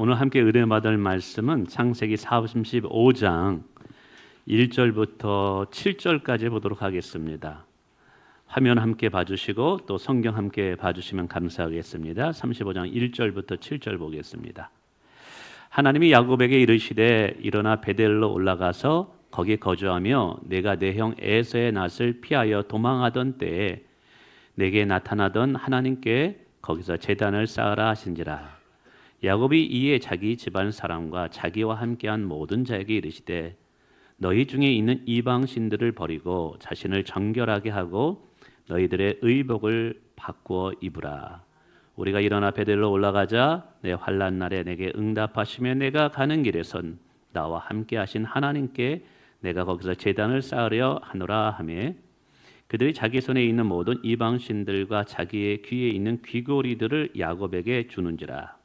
오늘 함께 은혜 받을 말씀은 창세기 35장 1절부터 7절까지 보도록 하겠습니다. 화면 함께 봐주시고 또 성경 함께 봐주시면 감사하겠습니다. 35장 1절부터 7절 보겠습니다. 하나님이 야곱에게 이르시되 일어나 베델로 올라가서 거기 거주하며 내가 내 형 에서의 낯을 피하여 도망하던 때에 내게 나타나던 하나님께 거기서 제단을 쌓으라 하신지라. 야곱이 이에 자기 집안 사람과 자기와 함께한 모든 자에게 이르시되 너희 중에 있는 이방 신들을 버리고 자신을 정결하게 하고 너희들의 의복을 바꾸어 입으라. 우리가 일어나 베델로 올라가자. 내 환난 날에 내게 응답하시며 내가 가는 길에선 나와 함께하신 하나님께 내가 거기서 제단을 쌓으려 하노라 하며 그들이 자기 손에 있는 모든 이방 신들과 자기의 귀에 있는 귀고리들을 야곱에게 주는지라.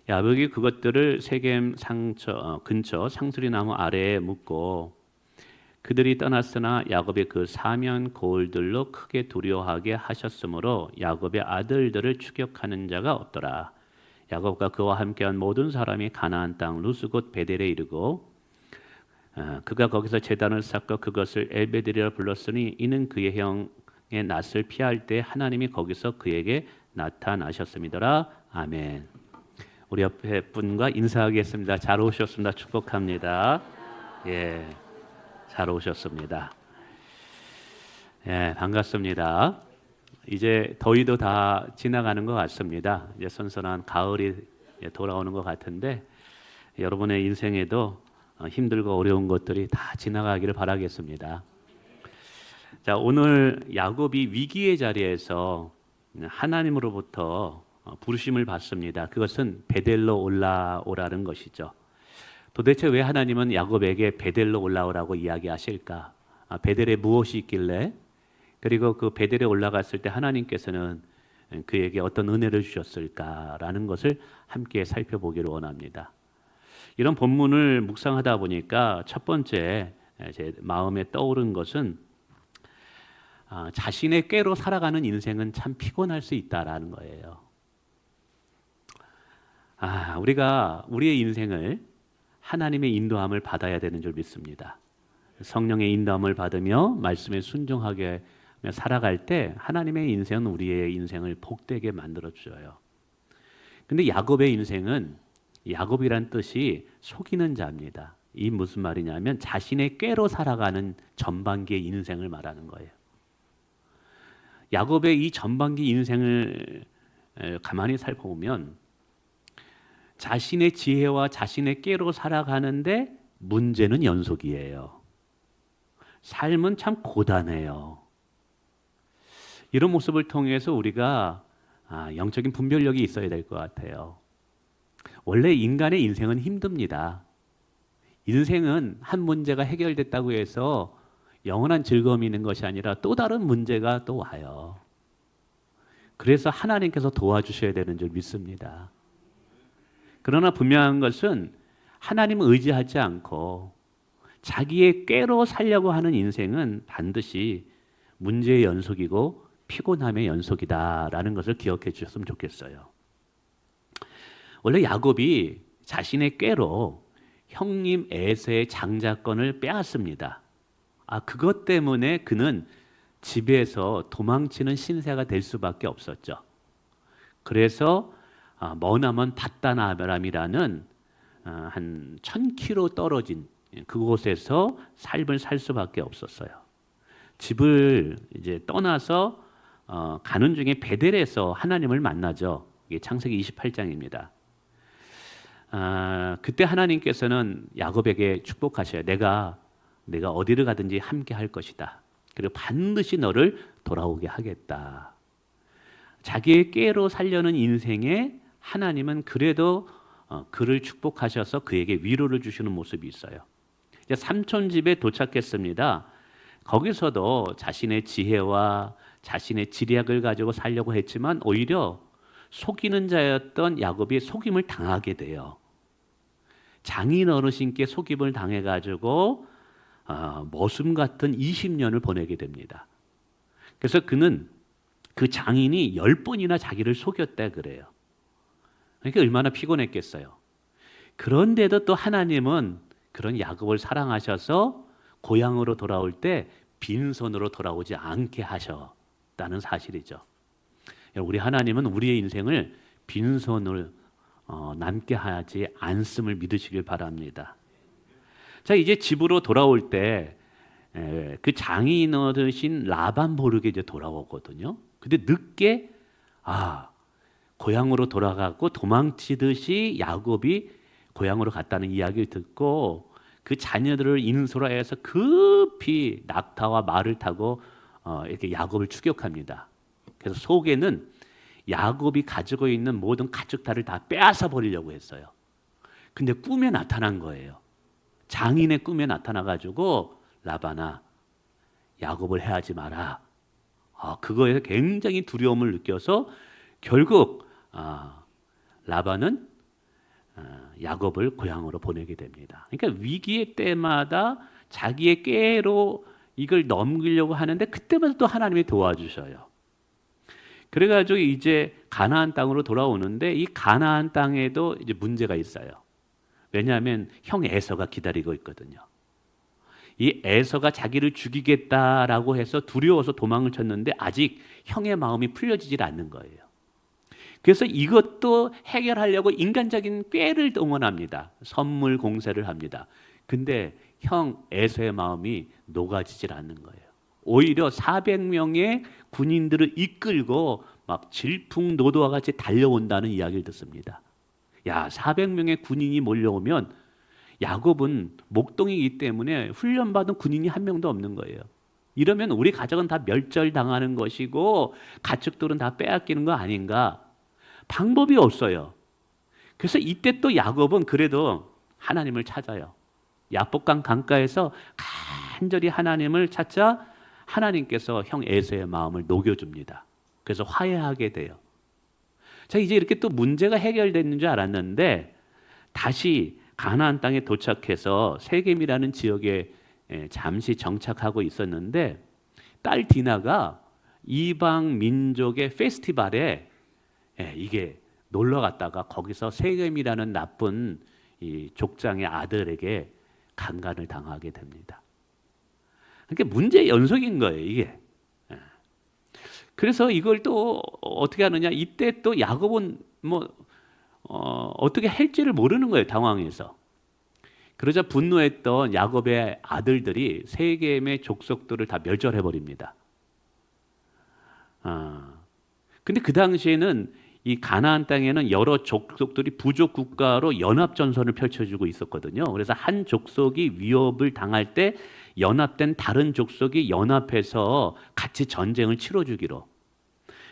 야곱이 그것들을 세겜 근처 상수리 나무 아래에 묻고 그들이 떠났으나 야곱이 그 사면 고을들로 크게 두려워하게 하셨으므로 야곱의 아들들을 추격하는 자가 없더라. 야곱과 그와 함께한 모든 사람이 가나안 땅 루스 곧 베델에 이르고 그가 거기서 제단을 쌓고 그것을 엘베들이라 불렀으니 이는 그의 형의 낯을 피할 때 하나님이 거기서 그에게 나타나셨음이더라. 아멘. 우리 옆에 분과 인사하겠습니다. 잘 오셨습니다. 축복합니다. 예, 잘 오셨습니다. 예, 반갑습니다. 이제 더위도 다 지나가는 것 같습니다. 이제 선선한 가을이 돌아오는 것 같은데 여러분의 인생에도 힘들고 어려운 것들이 다 지나가기를 바라겠습니다. 자, 오늘 야곱이 위기의 자리에서 하나님으로부터 부르심을 받습니다. 그것은 베델로 올라오라는 것이죠. 도대체 왜 하나님은 야곱에게 베델로 올라오라고 이야기하실까? 베델에 무엇이 있길래? 그리고 그 베델에 올라갔을 때 하나님께서는 그에게 어떤 은혜를 주셨을까라는 것을 함께 살펴보기를 원합니다. 이런 본문을 묵상하다 보니까 첫 번째 제 마음에 떠오른 것은 자신의 꾀로 살아가는 인생은 참 피곤할 수 있다라는 거예요. 우리가 우리의 인생을 하나님의 인도함을 받아야 되는 줄 믿습니다. 성령의 인도함을 받으며 말씀에 순종하게 살아갈 때 하나님의 인생은 우리의 인생을 복되게 만들어 주어요. 근데 야곱의 인생은 야곱이란 뜻이 속이는 자입니다. 이 무슨 말이냐면 자신의 꾀로 살아가는 전반기의 인생을 말하는 거예요. 야곱의 이 전반기 인생을 가만히 살펴보면 자신의 지혜와 자신의 꾀로 살아가는데 문제는 연속이에요. 삶은 참 고단해요. 이런 모습을 통해서 우리가 영적인 분별력이 있어야 될 것 같아요. 원래 인간의 인생은 힘듭니다. 인생은 한 문제가 해결됐다고 해서 영원한 즐거움이 있는 것이 아니라 또 다른 문제가 또 와요. 그래서 하나님께서 도와주셔야 되는 줄 믿습니다. 그러나 분명한 것은 하나님을 의지하지 않고 자기의 꾀로 살려고 하는 인생은 반드시 문제의 연속이고 피곤함의 연속이다라는 것을 기억해 주셨으면 좋겠어요. 원래 야곱이 자신의 꾀로 형님 에서의 장자권을 빼앗습니다. 그것 때문에 그는 집에서 도망치는 신세가 될 수밖에 없었죠. 그래서 머나먼 닷다나아람이라는 한 1000km 떨어진 그곳에서 삶을 살 수밖에 없었어요. 집을 이제 떠나서 가는 중에 베델에서 하나님을 만나죠. 이게 창세기 28장입니다. 그때 하나님께서는 야곱에게 축복하셔요. 내가 어디를 가든지 함께 할 것이다. 그리고 반드시 너를 돌아오게 하겠다. 자기의 꾀로 살려는 인생에 하나님은 그래도 그를 축복하셔서 그에게 위로를 주시는 모습이 있어요. 이제 삼촌 집에 도착했습니다. 거기서도 자신의 지혜와 자신의 지략을 가지고 살려고 했지만 오히려 속이는 자였던 야곱이 속임을 당하게 돼요. 장인 어르신께 속임을 당해가지고 머슴 같은 20년을 보내게 됩니다. 그래서 그는 그 장인이 10번이나 자기를 속였다 그래요. 그러니까 얼마나 피곤했겠어요. 그런데도 또 하나님은 그런 야곱을 사랑하셔서 고향으로 돌아올 때 빈손으로 돌아오지 않게 하셨다는 사실이죠. 우리 하나님은 우리의 인생을 빈손을 남게 하지 않음을 믿으시길 바랍니다. 자, 이제 집으로 돌아올 때 그 장인어르신 라반 보르게 이제 돌아오거든요. 근데 늦게 고향으로 돌아가고 도망치듯이 야곱이 고향으로 갔다는 이야기를 듣고 그 자녀들을 인솔하여서 급히 낙타와 말을 타고 이렇게 야곱을 추격합니다. 그래서 속에는 야곱이 가지고 있는 모든 가축탈을 다 빼앗아 버리려고 했어요. 근데 꿈에 나타난 거예요. 장인의 꿈에 나타나가지고 라반아, 야곱을 해하지 마라. 그거에서 굉장히 두려움을 느껴서 결국 라반은 야곱을 고향으로 보내게 됩니다. 그러니까 위기의 때마다 자기의 꾀로 이걸 넘기려고 하는데 그때마다 또 하나님이 도와주셔요. 그래가지고 이제 가나안 땅으로 돌아오는데 이 가나안 땅에도 이제 문제가 있어요. 왜냐하면 형 에서가 기다리고 있거든요. 이 에서가 자기를 죽이겠다라고 해서 두려워서 도망을 쳤는데 아직 형의 마음이 풀려지질 않는 거예요. 그래서 이것도 해결하려고 인간적인 꾀를 동원합니다. 선물 공세를 합니다. 근데 형 에서의 마음이 녹아지질 않는 거예요. 오히려 400명의 군인들을 이끌고 막 질풍노도와 같이 달려온다는 이야기를 듣습니다. 400명의 군인이 몰려오면 야곱은 목동이기 때문에 훈련받은 군인이 한 명도 없는 거예요. 이러면 우리 가족은 다 멸절당하는 것이고 가축들은 다 빼앗기는 거 아닌가? 방법이 없어요. 그래서 이때 또 야곱은 그래도 하나님을 찾아요. 야복강 강가에서 간절히 하나님을 찾자 하나님께서 형 에서의 마음을 녹여줍니다. 그래서 화해하게 돼요. 자, 이제 이렇게 또 문제가 해결됐는 줄 알았는데 다시 가나안 땅에 도착해서 세겜이라는 지역에 잠시 정착하고 있었는데 딸 디나가 이방 민족의 페스티벌에 이게 놀러 갔다가 거기서 세겜이라는 나쁜 이 족장의 아들에게 강간을 당하게 됩니다. 그러니까 문제의 연속인 거예요, 이게. 그래서 이걸 또 어떻게 하느냐? 이때 또 야곱은 어떻게 할지를 모르는 거예요, 당황해서. 그러자 분노했던 야곱의 아들들이 세겜의 족속들을 다 멸절해 버립니다. 근데 그 당시에는 이 가나안 땅에는 여러 족속들이 부족 국가로 연합 전선을 펼쳐주고 있었거든요. 그래서 한 족속이 위협을 당할 때 연합된 다른 족속이 연합해서 같이 전쟁을 치러주기로.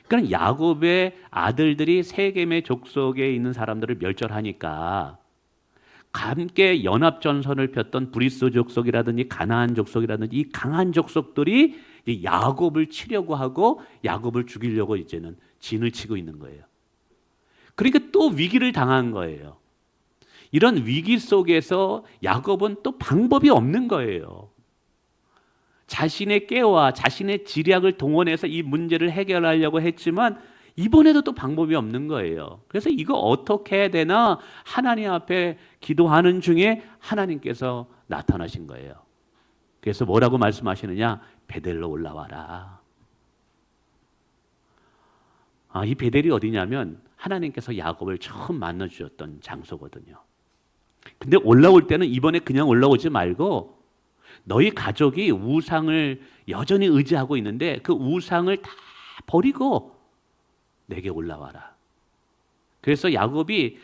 그러니까 야곱의 아들들이 세겜의 족속에 있는 사람들을 멸절하니까 함께 연합 전선을 폈던 브리스 족속이라든지 가나안 족속이라든지 이 강한 족속들이 야곱을 치려고 하고 야곱을 죽이려고 이제는 진을 치고 있는 거예요. 그러니까 또 위기를 당한 거예요. 이런 위기 속에서 야곱은 또 방법이 없는 거예요. 자신의 깨와 자신의 지략을 동원해서 이 문제를 해결하려고 했지만 이번에도 또 방법이 없는 거예요. 그래서 이거 어떻게 해야 되나 하나님 앞에 기도하는 중에 하나님께서 나타나신 거예요. 그래서 뭐라고 말씀하시느냐? 베델로 올라와라. 이 베델이 어디냐면 하나님께서 야곱을 처음 만나주셨던 장소거든요. 근데 올라올 때는 이번에 그냥 올라오지 말고 너희 가족이 우상을 여전히 의지하고 있는데 그 우상을 다 버리고 내게 올라와라. 그래서 야곱이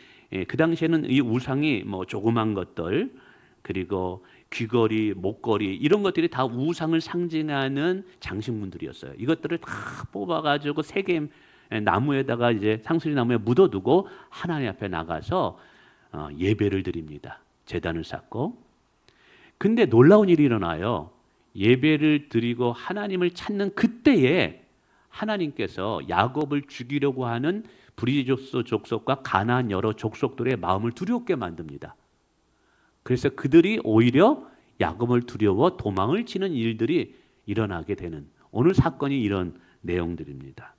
그 당시에는 이 우상이 조그만 것들 그리고 귀걸이, 목걸이 이런 것들이 다 우상을 상징하는 장식물들이었어요. 이것들을 다 뽑아가지고 세겜 나무에다가 이제 상수리 나무에 묻어두고 하나님 앞에 나가서 예배를 드립니다. 제단을 쌓고. 근데 놀라운 일이 일어나요. 예배를 드리고 하나님을 찾는 그때에 하나님께서 야곱을 죽이려고 하는 브리스 족속과 가나안 여러 족속들의 마음을 두렵게 만듭니다. 그래서 그들이 오히려 야곱을 두려워 도망을 치는 일들이 일어나게 되는 오늘 사건이 이런 내용들입니다.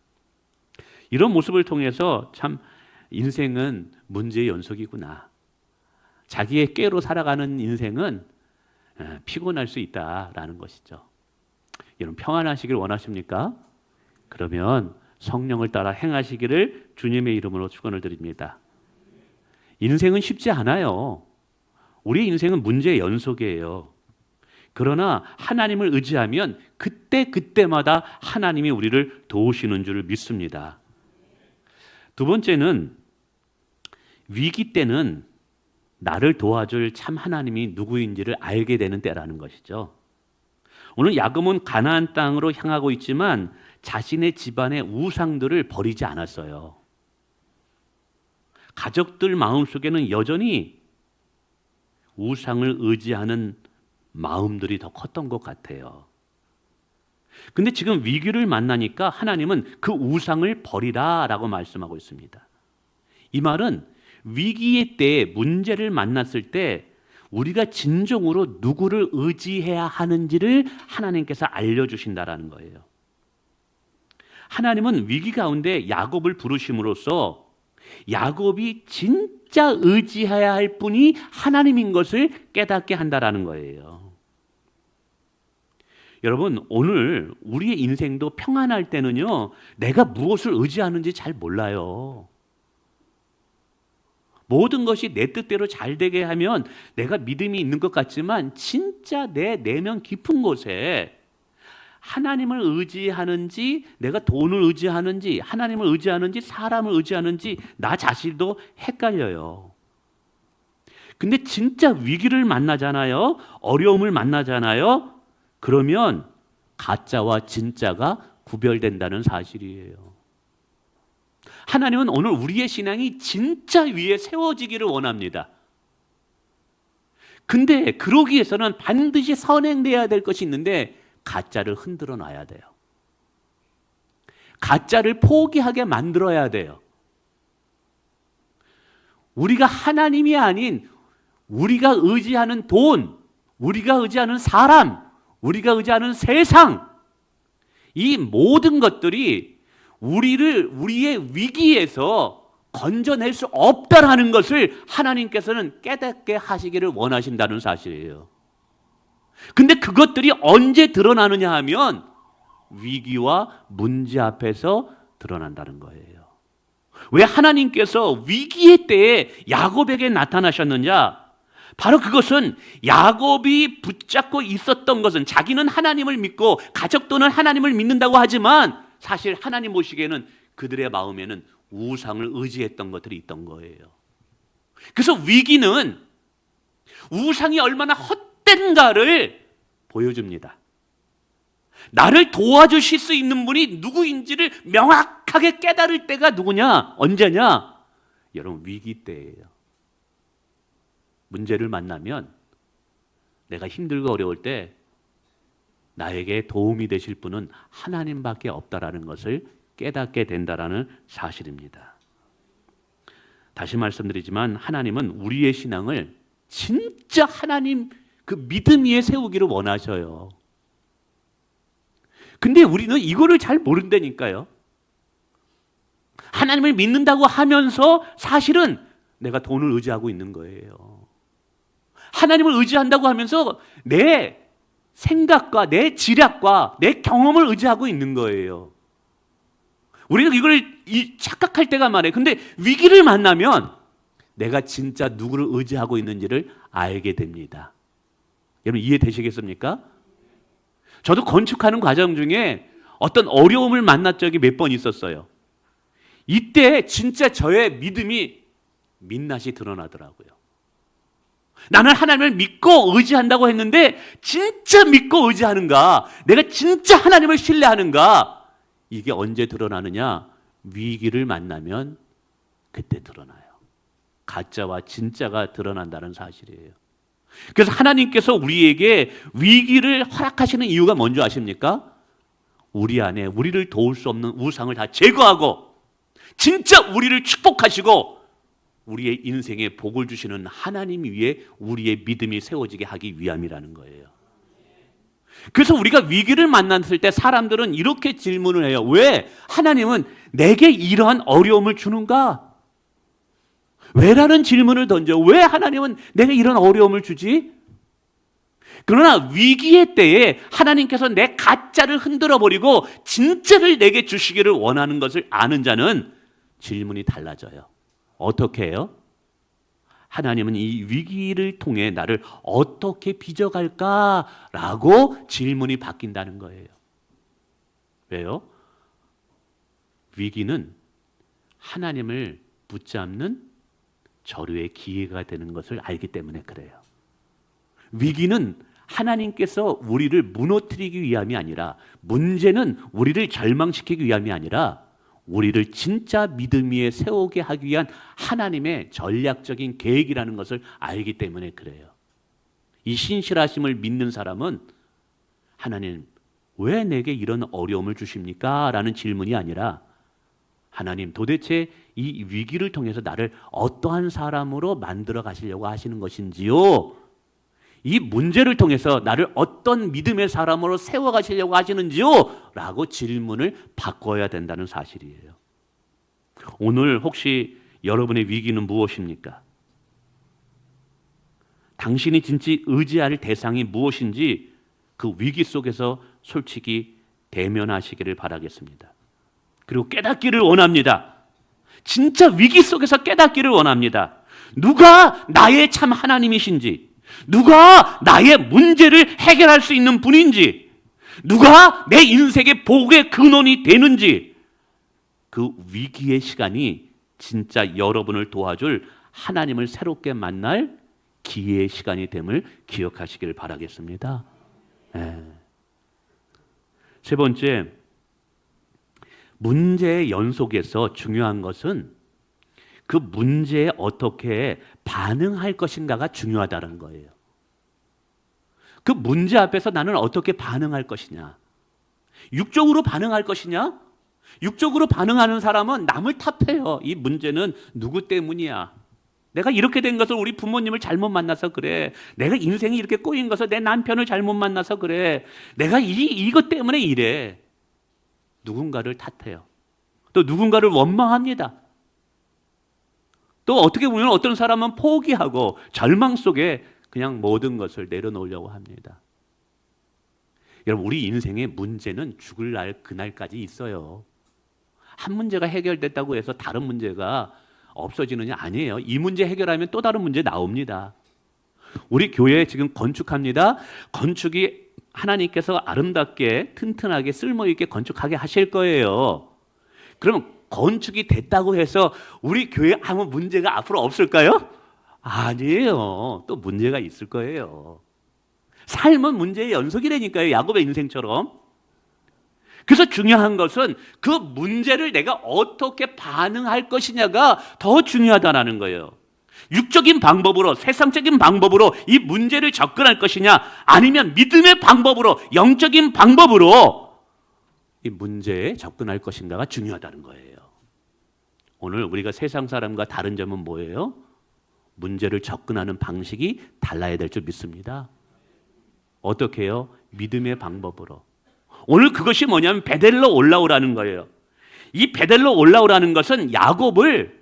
이런 모습을 통해서 참 인생은 문제의 연속이구나. 자기의 꾀로 살아가는 인생은 피곤할 수 있다라는 것이죠. 여러분 평안하시길 원하십니까? 그러면 성령을 따라 행하시기를 주님의 이름으로 축원을 드립니다. 인생은 쉽지 않아요. 우리의 인생은 문제의 연속이에요. 그러나 하나님을 의지하면 그때마다 하나님이 우리를 도우시는 줄 믿습니다. 두 번째는 위기 때는 나를 도와줄 참 하나님이 누구인지를 알게 되는 때라는 것이죠. 오늘 야곱은 가나안 땅으로 향하고 있지만 자신의 집안의 우상들을 버리지 않았어요. 가족들 마음속에는 여전히 우상을 의지하는 마음들이 더 컸던 것 같아요. 근데 지금 위기를 만나니까 하나님은 그 우상을 버리라라고 말씀하고 있습니다. 이 말은 위기의 때에 문제를 만났을 때 우리가 진정으로 누구를 의지해야 하는지를 하나님께서 알려주신다라는 거예요. 하나님은 위기 가운데 야곱을 부르심으로써 야곱이 진짜 의지해야 할 분이 하나님인 것을 깨닫게 한다라는 거예요. 여러분, 오늘 우리의 인생도 평안할 때는요, 내가 무엇을 의지하는지 잘 몰라요. 모든 것이 내 뜻대로 잘 되게 하면 내가 믿음이 있는 것 같지만 진짜 내 내면 깊은 곳에 하나님을 의지하는지, 내가 돈을 의지하는지, 하나님을 의지하는지, 사람을 의지하는지 나 자신도 헷갈려요. 근데 진짜 위기를 만나잖아요. 어려움을 만나잖아요. 그러면 가짜와 진짜가 구별된다는 사실이에요. 하나님은 오늘 우리의 신앙이 진짜 위에 세워지기를 원합니다. 근데 그러기 위해서는 반드시 선행돼야 될 것이 있는데 가짜를 흔들어 놔야 돼요. 가짜를 포기하게 만들어야 돼요. 우리가 하나님이 아닌 우리가 의지하는 돈, 우리가 의지하는 사람, 우리가 의지하는 세상, 이 모든 것들이 우리의 위기에서 건져낼 수 없다라는 것을 하나님께서는 깨닫게 하시기를 원하신다는 사실이에요. 근데 그것들이 언제 드러나느냐 하면 위기와 문제 앞에서 드러난다는 거예요. 왜 하나님께서 위기의 때에 야곱에게 나타나셨느냐? 바로 그것은 야곱이 붙잡고 있었던 것은 자기는 하나님을 믿고 가족도는 하나님을 믿는다고 하지만 사실 하나님 보시기에는 그들의 마음에는 우상을 의지했던 것들이 있던 거예요. 그래서 위기는 우상이 얼마나 헛된가를 보여줍니다. 나를 도와주실 수 있는 분이 누구인지를 명확하게 깨달을 때가 누구냐? 언제냐? 여러분, 위기 때예요. 문제를 만나면 내가 힘들고 어려울 때 나에게 도움이 되실 분은 하나님밖에 없다라는 것을 깨닫게 된다라는 사실입니다. 다시 말씀드리지만 하나님은 우리의 신앙을 진짜 하나님 그 믿음 위에 세우기를 원하셔요. 근데 우리는 이거를 잘 모른다니까요. 하나님을 믿는다고 하면서 사실은 내가 돈을 의지하고 있는 거예요. 하나님을 의지한다고 하면서 내 생각과 내 지략과 내 경험을 의지하고 있는 거예요. 우리는 이걸 착각할 때가 많아요. 근데 위기를 만나면 내가 진짜 누구를 의지하고 있는지를 알게 됩니다. 여러분 이해되시겠습니까? 저도 건축하는 과정 중에 어떤 어려움을 만난 적이 몇 번 있었어요. 이때 진짜 저의 믿음이 민낯이 드러나더라고요. 나는 하나님을 믿고 의지한다고 했는데 진짜 믿고 의지하는가? 내가 진짜 하나님을 신뢰하는가? 이게 언제 드러나느냐? 위기를 만나면 그때 드러나요. 가짜와 진짜가 드러난다는 사실이에요. 그래서 하나님께서 우리에게 위기를 허락하시는 이유가 뭔지 아십니까? 우리 안에 우리를 도울 수 없는 우상을 다 제거하고 진짜 우리를 축복하시고 우리의 인생에 복을 주시는 하나님 위에 우리의 믿음이 세워지게 하기 위함이라는 거예요. 그래서 우리가 위기를 만났을 때 사람들은 이렇게 질문을 해요. 왜 하나님은 내게 이러한 어려움을 주는가? 왜라는 질문을 던져. 왜 하나님은 내게 이런 어려움을 주지? 그러나 위기의 때에 하나님께서 내 가짜를 흔들어 버리고 진짜를 내게 주시기를 원하는 것을 아는 자는 질문이 달라져요. 어떻게 해요? 하나님은 이 위기를 통해 나를 어떻게 빚어갈까라고 질문이 바뀐다는 거예요. 왜요? 위기는 하나님을 붙잡는 저류의 기회가 되는 것을 알기 때문에 그래요. 위기는 하나님께서 우리를 무너뜨리기 위함이 아니라, 문제는 우리를 절망시키기 위함이 아니라 우리를 진짜 믿음 위에 세우게 하기 위한 하나님의 전략적인 계획이라는 것을 알기 때문에 그래요. 이 신실하심을 믿는 사람은 하나님 왜 내게 이런 어려움을 주십니까? 라는 질문이 아니라 하나님 도대체 이 위기를 통해서 나를 어떠한 사람으로 만들어 가시려고 하시는 것인지요? 이 문제를 통해서 나를 어떤 믿음의 사람으로 세워가시려고 하시는지요? 라고 질문을 바꿔야 된다는 사실이에요. 오늘 혹시 여러분의 위기는 무엇입니까? 당신이 진짜 의지할 대상이 무엇인지 그 위기 속에서 솔직히 대면하시기를 바라겠습니다. 그리고 깨닫기를 원합니다. 진짜 위기 속에서 깨닫기를 원합니다. 누가 나의 참 하나님이신지, 누가 나의 문제를 해결할 수 있는 분인지, 누가 내 인생의 복의 근원이 되는지, 그 위기의 시간이 진짜 여러분을 도와줄 하나님을 새롭게 만날 기회의 시간이 됨을 기억하시길 바라겠습니다. 세 번째, 문제의 연속에서 중요한 것은 그 문제에 어떻게 반응할 것인가가 중요하다는 거예요. 그 문제 앞에서 나는 어떻게 반응할 것이냐? 육적으로 반응할 것이냐? 육적으로 반응하는 사람은 남을 탓해요. 이 문제는 누구 때문이야? 내가 이렇게 된 것을 우리 부모님을 잘못 만나서 그래. 내가 인생이 이렇게 꼬인 것을 내 남편을 잘못 만나서 그래. 내가 이것 때문에 이래. 누군가를 탓해요. 또 누군가를 원망합니다. 또 어떻게 보면 어떤 사람은 포기하고 절망 속에 그냥 모든 것을 내려놓으려고 합니다. 여러분, 우리 인생의 문제는 죽을 날 그날까지 있어요. 한 문제가 해결됐다고 해서 다른 문제가 없어지느냐? 아니에요. 이 문제 해결하면 또 다른 문제 나옵니다. 우리 교회 지금 건축합니다. 건축이 하나님께서 아름답게 튼튼하게 쓸모있게 건축하게 하실 거예요. 그럼 건축이 됐다고 해서 우리 교회에 아무 문제가 앞으로 없을까요? 아니에요. 또 문제가 있을 거예요. 삶은 문제의 연속이라니까요. 야곱의 인생처럼. 그래서 중요한 것은 그 문제를 내가 어떻게 반응할 것이냐가 더 중요하다는 거예요. 육적인 방법으로, 세상적인 방법으로 이 문제를 접근할 것이냐, 아니면 믿음의 방법으로, 영적인 방법으로 이 문제에 접근할 것인가가 중요하다는 거예요. 오늘 우리가 세상 사람과 다른 점은 뭐예요? 문제를 접근하는 방식이 달라야 될 줄 믿습니다. 어떻게 해요? 믿음의 방법으로. 오늘 그것이 뭐냐면 베델로 올라오라는 거예요. 이 베델로 올라오라는 것은 야곱을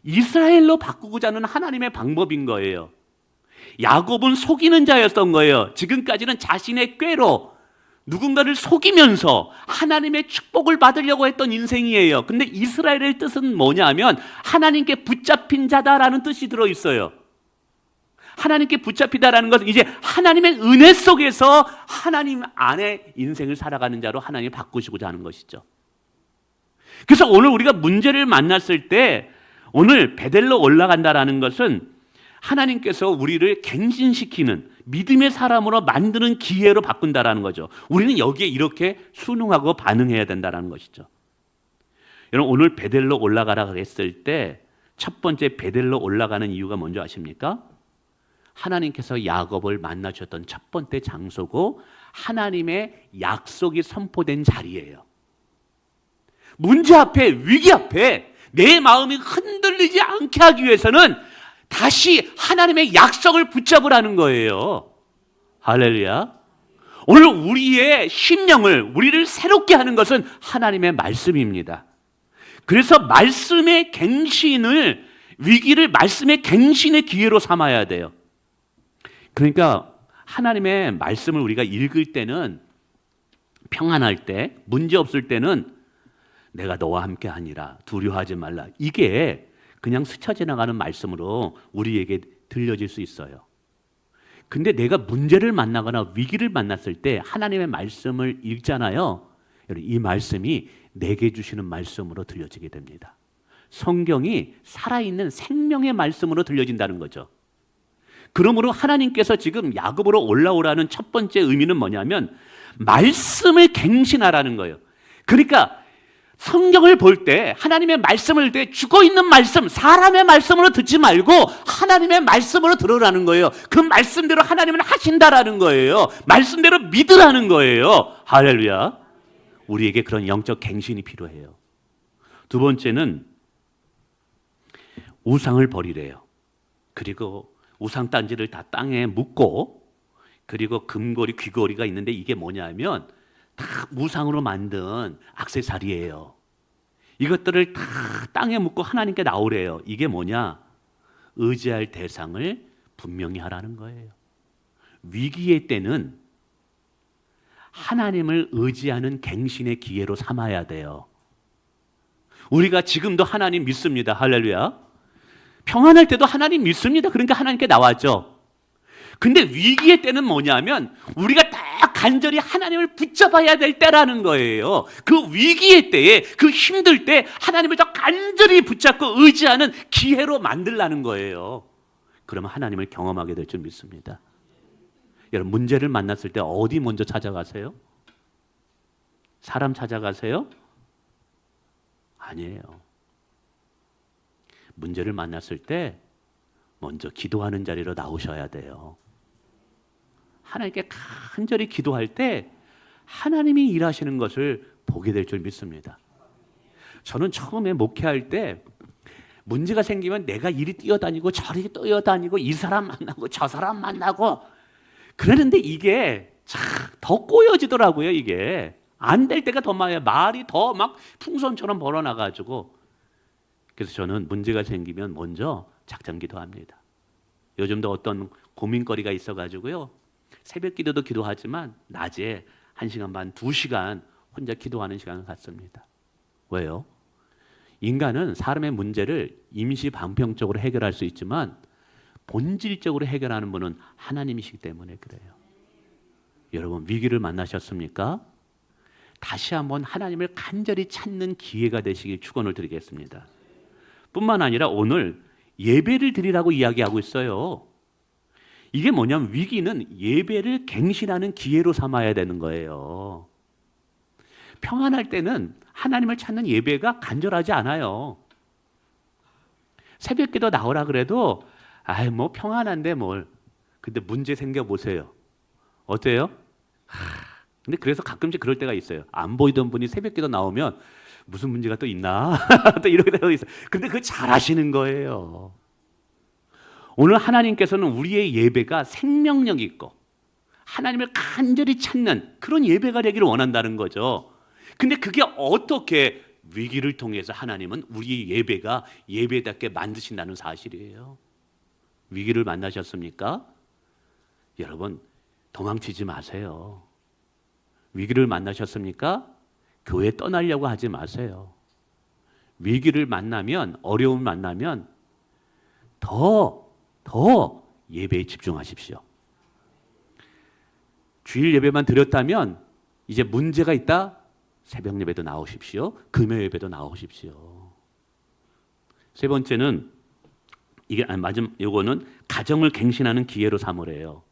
이스라엘로 바꾸고자 하는 하나님의 방법인 거예요. 야곱은 속이는 자였던 거예요. 지금까지는 자신의 꾀로 누군가를 속이면서 하나님의 축복을 받으려고 했던 인생이에요. 근데 이스라엘의 뜻은 뭐냐면 하나님께 붙잡힌 자다라는 뜻이 들어있어요. 하나님께 붙잡히다라는 것은 이제 하나님의 은혜 속에서 하나님 안에 인생을 살아가는 자로 하나님이 바꾸시고자 하는 것이죠. 그래서 오늘 우리가 문제를 만났을 때 오늘 베델로 올라간다라는 것은 하나님께서 우리를 갱신시키는 믿음의 사람으로 만드는 기회로 바꾼다라는 거죠. 우리는 여기에 이렇게 순응하고 반응해야 된다라는 것이죠. 여러분, 오늘 베델로 올라가라 했을 때 첫 번째 베델로 올라가는 이유가 뭔지 아십니까? 하나님께서 야곱을 만나 주셨던 첫 번째 장소고 하나님의 약속이 선포된 자리예요. 문제 앞에, 위기 앞에 내 마음이 흔들리지 않게 하기 위해서는 다시 하나님의 약속을 붙잡으라는 거예요. 할렐루야. 오늘 우리의 심령을, 우리를 새롭게 하는 것은 하나님의 말씀입니다. 그래서 말씀의 갱신을, 위기를 말씀의 갱신의 기회로 삼아야 돼요. 그러니까 하나님의 말씀을 우리가 읽을 때는, 평안할 때, 문제 없을 때는 내가 너와 함께 하니라, 두려워하지 말라, 이게 그냥 스쳐 지나가는 말씀으로 우리에게 들려질 수 있어요. 근데 내가 문제를 만나거나 위기를 만났을 때 하나님의 말씀을 읽잖아요. 이 말씀이 내게 주시는 말씀으로 들려지게 됩니다. 성경이 살아있는 생명의 말씀으로 들려진다는 거죠. 그러므로 하나님께서 지금 야곱으로 올라오라는 첫 번째 의미는 뭐냐면 말씀을 갱신하라는 거예요. 그러니까 성경을 볼 때, 하나님의 말씀을 때 죽어있는 말씀, 사람의 말씀으로 듣지 말고 하나님의 말씀으로 들으라는 거예요. 그 말씀대로 하나님은 하신다라는 거예요. 말씀대로 믿으라는 거예요. 할렐루야. 우리에게 그런 영적 갱신이 필요해요. 두 번째는 우상을 버리래요. 그리고 우상 단지를 다 땅에 묻고, 그리고 금고리, 귀고리가 있는데 이게 뭐냐면 다 우상으로 만든 액세서리예요. 이것들을 다 땅에 묻고 하나님께 나오래요. 이게 뭐냐? 의지할 대상을 분명히 하라는 거예요. 위기의 때는 하나님을 의지하는 갱신의 기회로 삼아야 돼요. 우리가 지금도 하나님 믿습니다. 할렐루야. 평안할 때도 하나님 믿습니다. 그러니까 하나님께 나왔죠. 근데 위기의 때는 뭐냐면 우리가 딱 간절히 하나님을 붙잡아야 될 때라는 거예요. 그 위기의 때에, 그 힘들 때 하나님을 더 간절히 붙잡고 의지하는 기회로 만들라는 거예요. 그러면 하나님을 경험하게 될 줄 믿습니다. 여러분, 문제를 만났을 때 어디 먼저 찾아가세요? 사람 찾아가세요? 아니에요. 문제를 만났을 때 먼저 기도하는 자리로 나오셔야 돼요. 하나님께 간절히 기도할 때 하나님이 일하시는 것을 보게 될 줄 믿습니다. 저는 처음에 목회할 때 문제가 생기면 내가 이리 뛰어다니고 저리 뛰어다니고 이 사람 만나고 저 사람 만나고 그러는데 이게 참 더 꼬여지더라고요. 이게 안 될 때가 더 많아요. 말이 더 막 풍선처럼 벌어나가지고. 그래서 저는 문제가 생기면 먼저 작전 기도합니다. 요즘도 어떤 고민거리가 있어가지고요, 새벽 기도도 기도하지만 낮에 1시간 반, 2시간 혼자 기도하는 시간을 갖습니다. 왜요? 인간은 사람의 문제를 임시 방편적으로 해결할 수 있지만 본질적으로 해결하는 분은 하나님이시기 때문에 그래요. 여러분, 위기를 만나셨습니까? 다시 한번 하나님을 간절히 찾는 기회가 되시길 축원을 드리겠습니다. 뿐만 아니라 오늘 예배를 드리라고 이야기하고 있어요. 이게 뭐냐면 위기는 예배를 갱신하는 기회로 삼아야 되는 거예요. 평안할 때는 하나님을 찾는 예배가 간절하지 않아요. 새벽기도 나오라 그래도 뭐 평안한데 뭘. 근데 문제 생겨 보세요. 어때요? 근데 그래서 가끔씩 그럴 때가 있어요. 안 보이던 분이 새벽기도 나오면 무슨 문제가 또 있나? 또 이렇게 되고 있어요. 근데 그거 잘하시는 거예요. 오늘 하나님께서는 우리의 예배가 생명력 있고 하나님을 간절히 찾는 그런 예배가 되기를 원한다는 거죠. 근데 그게 어떻게 위기를 통해서 하나님은 우리의 예배가 예배답게 만드신다는 사실이에요. 위기를 만나셨습니까? 여러분, 도망치지 마세요. 위기를 만나셨습니까? 교회 떠나려고 하지 마세요. 위기를 만나면, 어려움을 만나면 더 예배에 집중하십시오. 주일 예배만 드렸다면 이제 문제가 있다? 새벽 예배도 나오십시오. 금요 예배도 나오십시오. 세 번째는 요거는 가정을 갱신하는 기회로 삼으래요.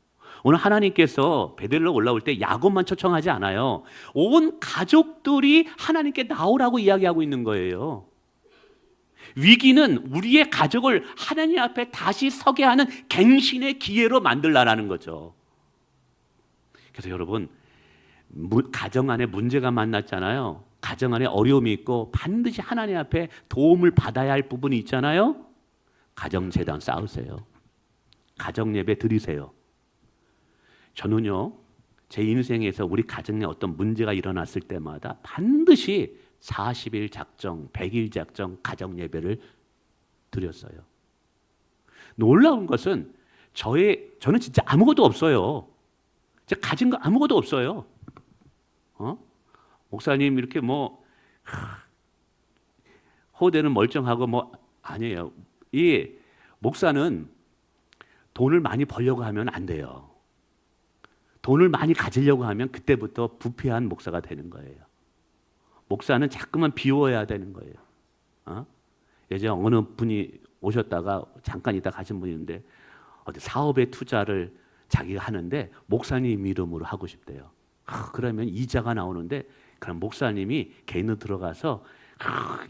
오늘 하나님께서 베들레헴 올라올 때 야곱만 초청하지 않아요. 온 가족들이 하나님께 나오라고 이야기하고 있는 거예요. 위기는 우리의 가족을 하나님 앞에 다시 서게 하는 갱신의 기회로 만들라는 거죠. 그래서 여러분, 가정 안에 문제가 만났잖아요. 가정 안에 어려움이 있고 반드시 하나님 앞에 도움을 받아야 할 부분이 있잖아요. 가정재단 쌓으세요. 가정예배 드리세요. 저는요, 제 인생에서 우리 가정에 어떤 문제가 일어났을 때마다 반드시 40일 작정, 100일 작정 가정 예배를 드렸어요. 놀라운 것은 저는 진짜 아무것도 없어요. 제가 가진 거 아무것도 없어요. 목사님 이렇게 호대는 멀쩡하고 아니에요. 이 목사는 돈을 많이 벌려고 하면 안 돼요. 돈을 많이 가지려고 하면 그때부터 부패한 목사가 되는 거예요. 목사는 자꾸만 비워야 되는 거예요. 예전에 어느 분이 오셨다가 잠깐 있다 가신 분이 있는데 어디 사업에 투자를 자기가 하는데 목사님 이름으로 하고 싶대요. 그러면 이자가 나오는데 그럼 목사님이 개인으로 들어가서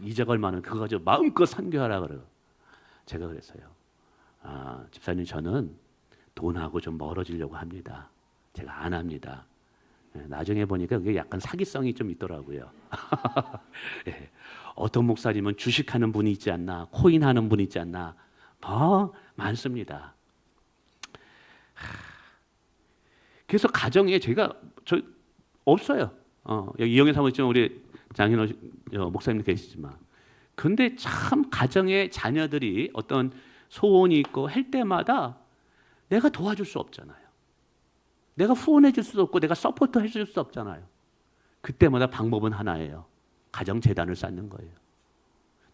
이자가 얼마나 그거 가지고 마음껏 선교하라 그래요. 제가 그랬어요. 집사님 저는 돈하고 좀 멀어지려고 합니다. 제가 안 합니다. 나중에 보니까 그게 약간 사기성이 좀 있더라고요. 예. 어떤 목사님은 주식하는 분이 있지 않나, 코인 하는 분이 있지 않나, 많습니다. 그래서 가정에 저 없어요. 여기 이영애 사모님 우리 장인호 목사님 계시지만, 근데 참 가정에 자녀들이 어떤 소원이 있고 할 때마다 내가 도와줄 수 없잖아요. 내가 후원해 줄 수도 없고 내가 서포트 해줄 수 없잖아요. 그때마다 방법은 하나예요. 가정재단을 쌓는 거예요.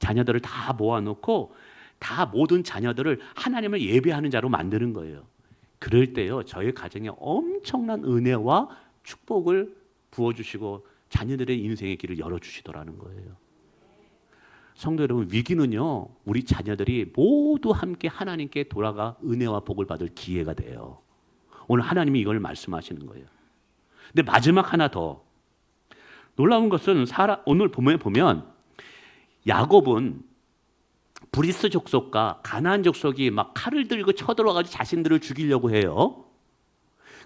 자녀들을 다 모아놓고 다 모든 자녀들을 하나님을 예배하는 자로 만드는 거예요. 그럴 때요 저희 가정에 엄청난 은혜와 축복을 부어주시고 자녀들의 인생의 길을 열어주시더라는 거예요. 성도 여러분, 위기는요 우리 자녀들이 모두 함께 하나님께 돌아가 은혜와 복을 받을 기회가 돼요. 오늘 하나님이 이걸 말씀하시는 거예요. 근데 마지막 하나 더 놀라운 것은 오늘 보면 야곱은 브리스 족속과 가나안 족속이 막 칼을 들고 쳐들어가지고 자신들을 죽이려고 해요.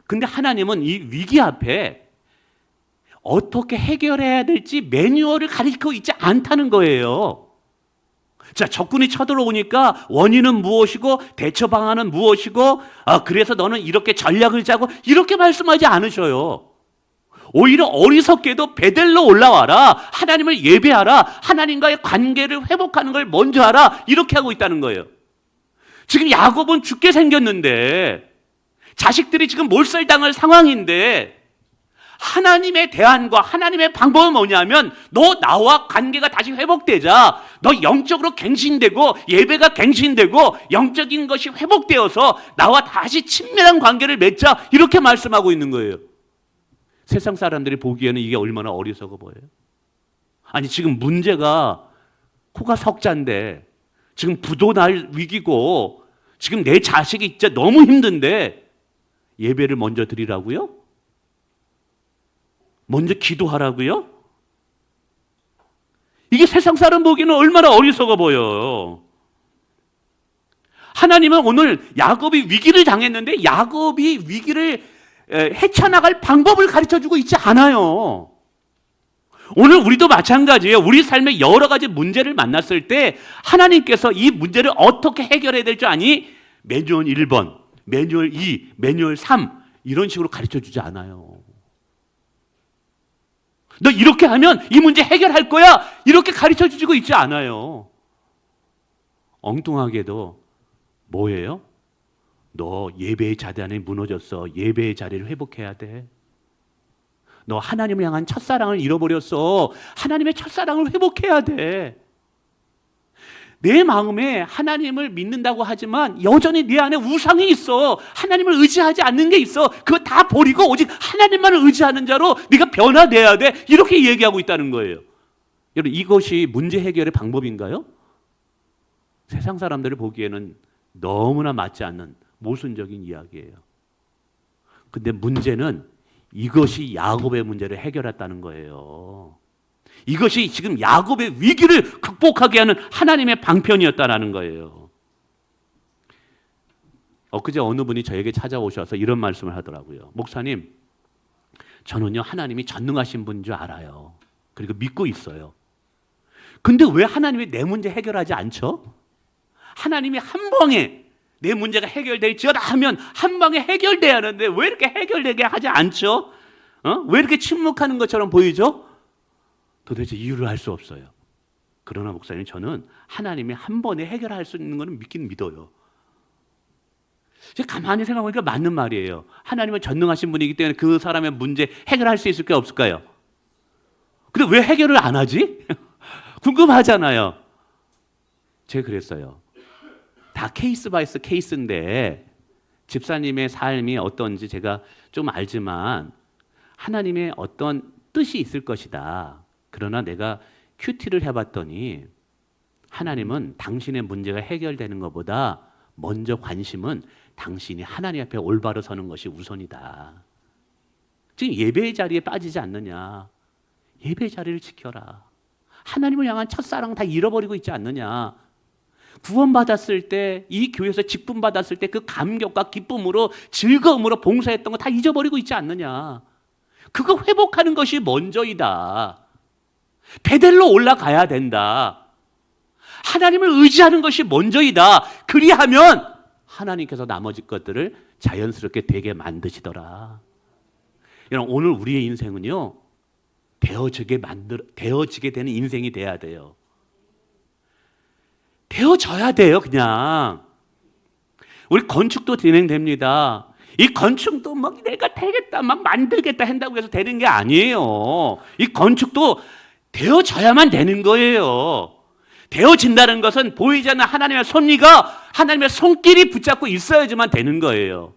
근데 하나님은 이 위기 앞에 어떻게 해결해야 될지 매뉴얼을 가르치고 있지 않다는 거예요. 자, 적군이 쳐들어오니까 원인은 무엇이고 대처 방안은 무엇이고 그래서 너는 이렇게 전략을 짜고 이렇게 말씀하지 않으셔요. 오히려 어리석게도 베델로 올라와라, 하나님을 예배하라, 하나님과의 관계를 회복하는 걸 먼저 하라, 이렇게 하고 있다는 거예요. 지금 야곱은 죽게 생겼는데 자식들이 지금 몰살당할 상황인데 하나님의 대안과 하나님의 방법은 뭐냐면 너 나와 관계가 다시 회복되자, 너 영적으로 갱신되고 예배가 갱신되고 영적인 것이 회복되어서 나와 다시 친밀한 관계를 맺자, 이렇게 말씀하고 있는 거예요. 세상 사람들이 보기에는 이게 얼마나 어리석어 보여요. 아니 지금 문제가 코가 석잔데 지금 부도 날 위기고 지금 내 자식이 진짜 너무 힘든데 예배를 먼저 드리라고요? 먼저 기도하라고요? 이게 세상 사람 보기에는 얼마나 어리석어 보여요. 하나님은 오늘 야곱이 위기를 당했는데 야곱이 위기를 헤쳐나갈 방법을 가르쳐주고 있지 않아요. 오늘 우리도 마찬가지예요. 우리 삶에 여러 가지 문제를 만났을 때 하나님께서 이 문제를 어떻게 해결해야 될 줄 아니? 매뉴얼 1번, 매뉴얼 2, 매뉴얼 3 이런 식으로 가르쳐주지 않아요. 너 이렇게 하면 이 문제 해결할 거야, 이렇게 가르쳐주고 있지 않아요. 엉뚱하게도 뭐예요? 너 예배의 자리 안에 무너졌어. 예배의 자리를 회복해야 돼. 너 하나님을 향한 첫사랑을 잃어버렸어. 하나님의 첫사랑을 회복해야 돼. 내 마음에 하나님을 믿는다고 하지만 여전히 네 안에 우상이 있어. 하나님을 의지하지 않는 게 있어. 그거 다 버리고 오직 하나님만을 의지하는 자로 네가 변화돼야 돼. 이렇게 얘기하고 있다는 거예요. 여러분, 이것이 문제 해결의 방법인가요? 세상 사람들이 보기에는 너무나 맞지 않는 모순적인 이야기예요. 근데 문제는 이것이 야곱의 문제를 해결했다는 거예요. 이것이 지금 야곱의 위기를 극복하게 하는 하나님의 방편이었다는 거예요. 엊그제 어느 분이 저에게 찾아오셔서 이런 말씀을 하더라고요. 목사님, 저는요 하나님이 전능하신 분인 줄 알아요. 그리고 믿고 있어요. 근데 왜 하나님이 내 문제 해결하지 않죠? 하나님이 한 방에 내 문제가 해결될지어다 하면 한 방에 해결돼야 하는데 왜 이렇게 해결되게 하지 않죠? 왜 이렇게 침묵하는 것처럼 보이죠? 도대체 이유를 알 수 없어요. 그러나 목사님, 저는 하나님이 한 번에 해결할 수 있는 것은 믿긴 믿어요. 제가 가만히 생각해보니까 맞는 말이에요. 하나님은 전능하신 분이기 때문에 그 사람의 문제 해결할 수 있을까요, 없을까요? 근데 왜 해결을 안 하지? 궁금하잖아요. 제가 그랬어요. 다 케이스 바이 케이스인데 집사님의 삶이 어떤지 제가 좀 알지만 하나님의 어떤 뜻이 있을 것이다. 그러나 내가 큐티를 해봤더니 하나님은 당신의 문제가 해결되는 것보다 먼저 관심은 당신이 하나님 앞에 올바로 서는 것이 우선이다. 지금 예배의 자리에 빠지지 않느냐. 예배의 자리를 지켜라. 하나님을 향한 첫사랑 다 잃어버리고 있지 않느냐. 구원받았을 때, 이 교회에서 직분 받았을 때 그 감격과 기쁨으로 즐거움으로 봉사했던 거 다 잊어버리고 있지 않느냐. 그거 회복하는 것이 먼저이다. 베델로 올라가야 된다. 하나님을 의지하는 것이 먼저이다. 그리하면 하나님께서 나머지 것들을 자연스럽게 되게 만드시더라. 여러분, 오늘 우리의 인생은요, 되어지게 되는 인생이 돼야 돼요. 되어져야 돼요, 그냥. 우리 건축도 진행됩니다. 이 건축도 막 내가 되겠다, 막 만들겠다 한다고 해서 되는 게 아니에요. 이 건축도 되어져야만 되는 거예요. 되어진다는 것은 보이지 않는 하나님의 섭리가 하나님의 손길이 붙잡고 있어야지만 되는 거예요.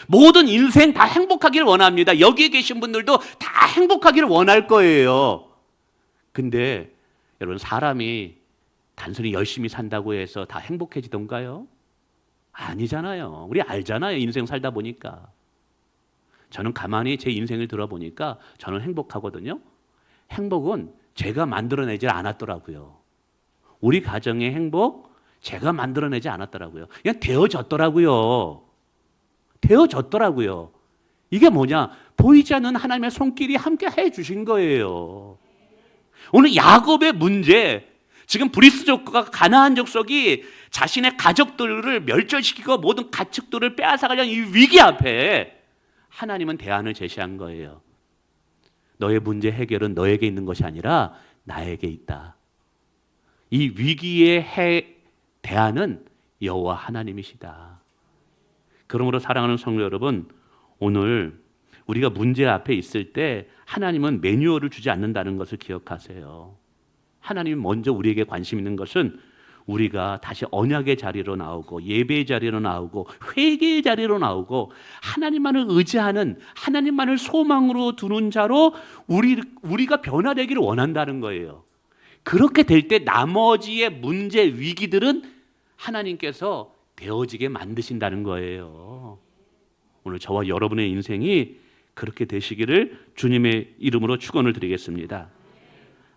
모든 인생 다 행복하기를 원합니다. 여기에 계신 분들도 다 행복하기를 원할 거예요. 근데 여러분, 사람이 단순히 열심히 산다고 해서 다 행복해지던가요? 아니잖아요. 우리 알잖아요. 인생 살다 보니까. 저는 가만히 제 인생을 들어보니까 저는 행복하거든요. 행복은 제가 만들어내지 않았더라고요. 우리 가정의 행복 제가 만들어내지 않았더라고요. 그냥 되어졌더라고요. 되어졌더라고요. 이게 뭐냐? 보이지 않는 하나님의 손길이 함께 해주신 거예요. 오늘 야곱의 문제, 지금 브리스 족과 가나안 족속이 자신의 가족들을 멸절시키고 모든 가축들을 빼앗아가려는 이 위기 앞에 하나님은 대안을 제시한 거예요. 너의 문제 해결은 너에게 있는 것이 아니라 나에게 있다. 이 위기의 대안은 여호와 하나님이시다. 그러므로 사랑하는 성도 여러분, 오늘 우리가 문제 앞에 있을 때 하나님은 매뉴얼을 주지 않는다는 것을 기억하세요. 하나님이 먼저 우리에게 관심 있는 것은 우리가 다시 언약의 자리로 나오고 예배의 자리로 나오고 회개의 자리로 나오고 하나님만을 의지하는, 하나님만을 소망으로 두는 자로 우리가 변화되기를 원한다는 거예요. 그렇게 될 때 나머지의 문제, 위기들은 하나님께서 되어지게 만드신다는 거예요. 오늘 저와 여러분의 인생이 그렇게 되시기를 주님의 이름으로 축원을 드리겠습니다.